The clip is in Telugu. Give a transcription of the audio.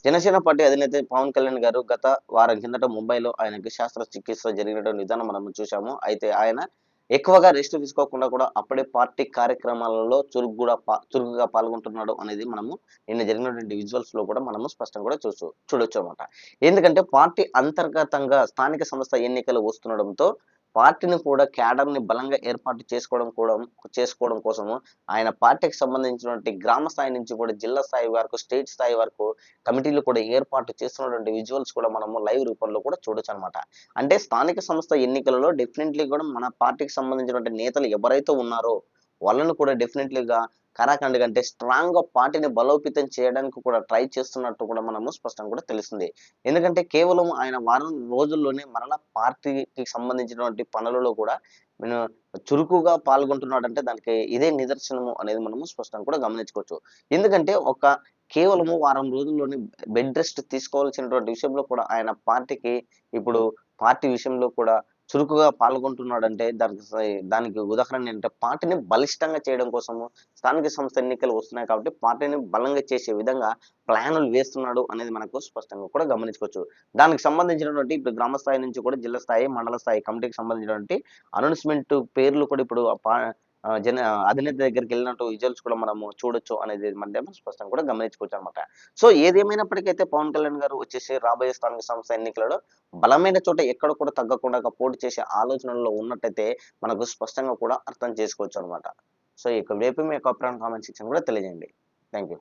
జనసేన పార్టీ అధినేత పవన్ కళ్యాణ్ గారు గత వారం కిందట ముంబైలో ఆయనకి శస్త్రచికిత్స జరిగినటువంటి విధానం మనం చూసాము. అయితే ఆయన ఎక్కువగా రెస్ట్ తీసుకోకుండా కూడా అప్పుడే పార్టీ కార్యక్రమాలలో చురుకుగా పాల్గొంటున్నాడు అనేది మనము నిన్న జరిగినటువంటి విజువల్స్ లో కూడా మనము స్పష్టంగా కూడా చూడొచ్చు అన్నమాట. ఎందుకంటే పార్టీ అంతర్గతంగా స్థానిక సంస్థ ఎన్నికలు వస్తుండడంతో పార్టీని కూడా క్యాడర్‌ని బలంగా ఏర్పాటు చేసుకోవడం కోసము ఆయన పార్టీకి సంబంధించినటువంటి గ్రామ స్థాయి నుంచి కూడా జిల్లా స్థాయి వరకు, స్టేట్ స్థాయి వరకు కమిటీలు కూడా ఏర్పాటు చేస్తున్నటువంటి విజువల్స్ కూడా మనము లైవ్ రూపంలో కూడా చూడొచ్చనమాట. అంటే స్థానిక సంస్థ ఎన్నికలలో డెఫినెట్‌లీ కూడా మన పార్టీకి సంబంధించినటువంటి నేతలు ఎవరైతే ఉన్నారో వాళ్ళను కూడా డెఫినెట్‌లీగా కరాఖండిగా అంటే స్ట్రాంగ్‌గా పార్టీని బలోపేతం చేయడానికి కూడా ట్రై చేస్తున్నట్టు కూడా మనము స్పష్టంగా కూడా తెలుస్తుంది. ఎందుకంటే కేవలం ఆయన వారం రోజుల్లోనే మరలా పార్టీకి సంబంధించినటువంటి పనులలో కూడా నేను చురుకుగా పాల్గొంటున్నాడంటే దానికి ఇదే నిదర్శనము అనేది మనము స్పష్టంగా కూడా గమనించుకోవచ్చు. ఎందుకంటే కేవలము వారం రోజుల్లోనే బెడ్ రెస్ట్ తీసుకోవాల్సినటువంటి విషయంలో కూడా ఆయన పార్టీకి ఇప్పుడు పార్టీ విషయంలో కూడా చురుకుగా పాల్గొంటున్నాడంటే దానికి ఉదాహరణ ఏంటంటే పార్టీని బలిష్టంగా చేయడం కోసము స్థానిక సంస్థ ఎన్నికలు వస్తున్నాయి కాబట్టి పార్టీని బలంగా చేసే విధంగా ప్లానులు వేస్తున్నాడు అనేది మనకు స్పష్టంగా కూడా గమనించుకోవచ్చు. దానికి సంబంధించినటువంటి ఇప్పుడు గ్రామ స్థాయి నుంచి కూడా జిల్లా స్థాయి, మండల స్థాయి కమిటీకి సంబంధించినటువంటి అనౌన్స్‌మెంట్ పేర్లు కూడా ఇప్పుడు అధినేత దగ్గరికెళ్ళినట్టు విజువల్స్ కూడా మనము చూడొచ్చు అనేది మనమేమో స్పష్టంగా కూడా గమనించుకోవచ్చనమాట. సో, ఏదేమైనప్పటికైతే పవన్ కళ్యాణ్ గారు వచ్చేసి రాబోయే స్థానిక సంస్థ ఎన్నికలలో బలమైన చోట ఎక్కడ కూడా తగ్గకుండా పోటీ చేసే ఆలోచనలో ఉన్నట్టయితే మనకు స్పష్టంగా కూడా అర్థం చేసుకోవచ్చనమాట. సో, ఈ యొక్క మీ యొక్క అభిప్రాయం కామెంట్ సెక్షన్ కూడా తెలియజేయండి. Thank you.